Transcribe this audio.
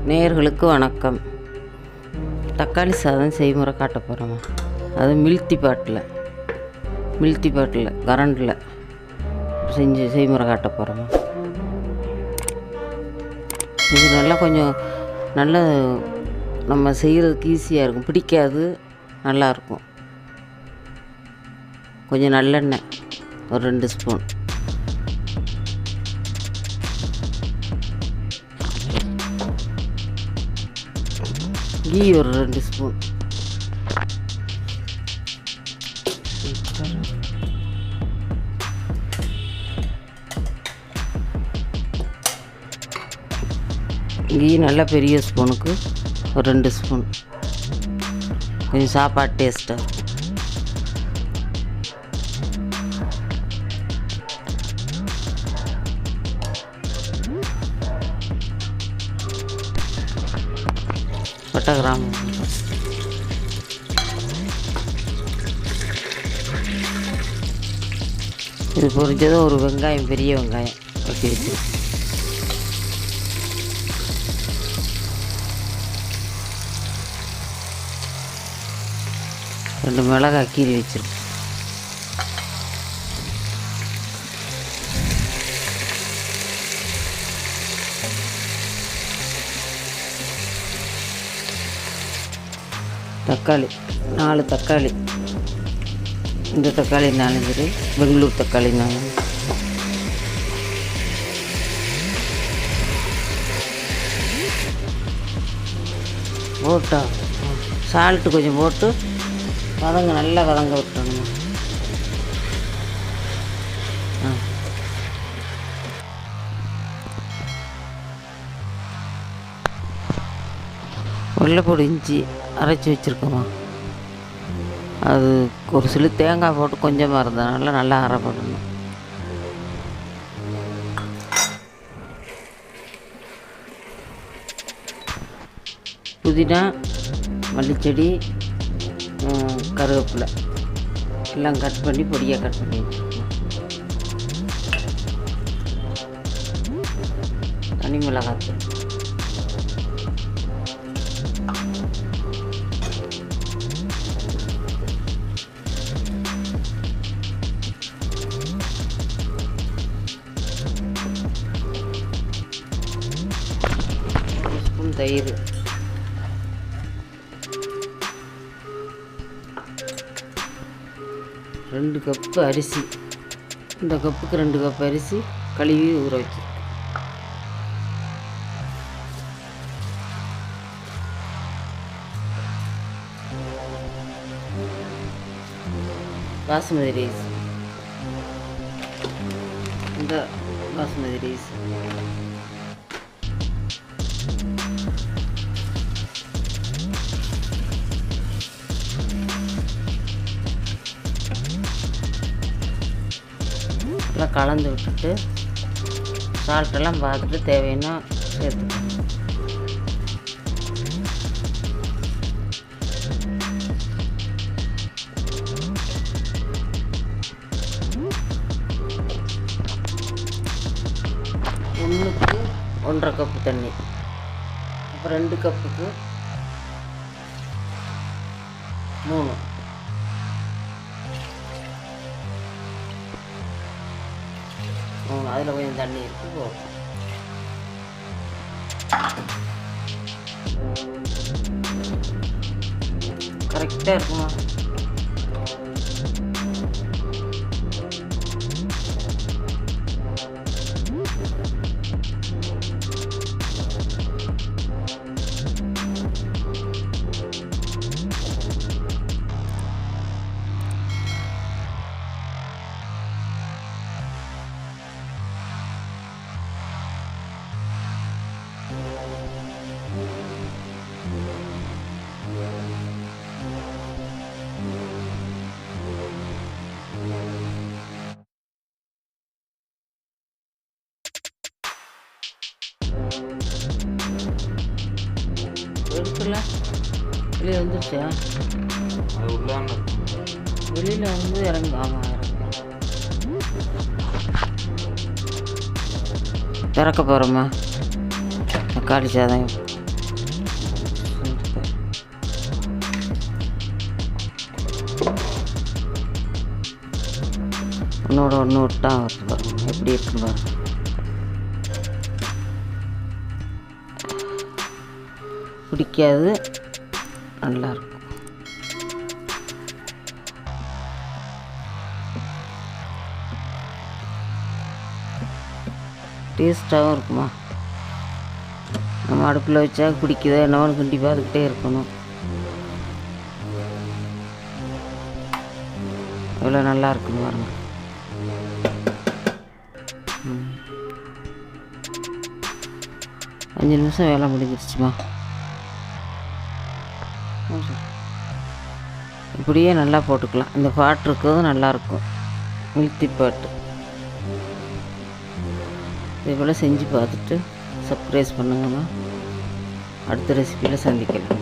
நேயர்களுக்கு வணக்கம். தக்காளி சாதம் செய்முறை காட்ட போகிறோமா. அது மில்த்தி பாட்டில் கரண்டில் செஞ்சு செய்முறை காட்ட போகிறோமா. இது நல்லா கொஞ்சம் நல்ல நம்ம செய்கிறதுக்கு ஈஸியாக இருக்கும், பிடிக்காது, நல்லாயிருக்கும். கொஞ்சம் நல்லெண்ணெய் ஒரு 2 ஸ்பூன், கீ ஒரு 2 ஸ்பூன், கீ நல்லா பெரிய ஸ்பூனுக்கு ஒரு 2 ஸ்பூன், கொஞ்சம் சாப்பாடு டேஸ்ட்டாக. பட்டை கிராம்பு, இது பொரிஞ்சதும் ஒரு வெங்காயம், பெரிய வெங்காயம் வெட்டி வச்சு, ரெண்டு மிளகாய் கீறி வச்சிருக்கோம். தக்காளி 4 தக்காளி, இந்த தக்காளி 4, பெங்களூர் தக்காளி 4, போட்டா சால்ட்டு கொஞ்சம் போட்டு நல்லா வதங்க விட்டுறணும். வெள்ளைப்பூடி இஞ்சி அரைச்சி வச்சுருக்கோமா, அது ஒரு சில தேங்காய் போட்டு கொஞ்சமாக இருந்ததுனால நல்லா அரைப்படணும். புதினா, மல்லிச்செடி, கருவேப்பிலை எல்லாம் கட் பண்ணி பொடியாக கட் பண்ணி வச்சுருக்கோம். தனி மிளகாத்தூள், தயிர், ரெண்டு கப்பு அரிசி, இந்த கப்புக்கு 2 கப் அரிசி கழுவி ஊற வச்சு, பாசுமதி ரைஸ், இந்த பாசுமதி ரைஸ், எல்லாம் கலந்து விட்டுட்டு சால்ட்டெல்லாம் பார்த்துட்டு தேவைன்னா சேர்த்துக்கணும். ஒன்றுக்கு 1.5 கப்பு தண்ணி, அப்புறம் 2 கப்புக்கு 3, அதில் கொஞ்சம் தண்ணி இருக்கு போகும். கரெக்டாக இருக்குமா. எடுக்கல வெளியே வந்துருச்சா, வெளியில் வந்து இறங்கி. ஆமாம், இறக்க போகிறோமா தக்காளி சாதம். ஒன்றோட ஒன்று விட்டா வருது பாருங்க, எப்படி இருக்குன்னு பாருங்க. பிடிக்காது, நல்லாயிருக்கும். டேஸ்ட்டாகவும் இருக்குமா. நம்ம அடுப்பில் வச்சா பிடிக்குதோ என்னவோன்னு கிண்டி பார்த்துக்கிட்டே இருக்கணும். எவ்வளோ நல்லா இருக்குன்னு பாருங்க. 5 நிமிஷம் வேலை முடிஞ்சிருச்சுமா. இப்படியே நல்லா போட்டுக்கலாம். இந்த பாட் இருக்கிறது நல்லாயிருக்கும், multipot. இதே போல் செஞ்சு பார்த்துட்டு சப்ஸ்கிரைப் பண்ணுங்கம்மா. அடுத்த ரெசிபியில் சந்திக்கலாம்.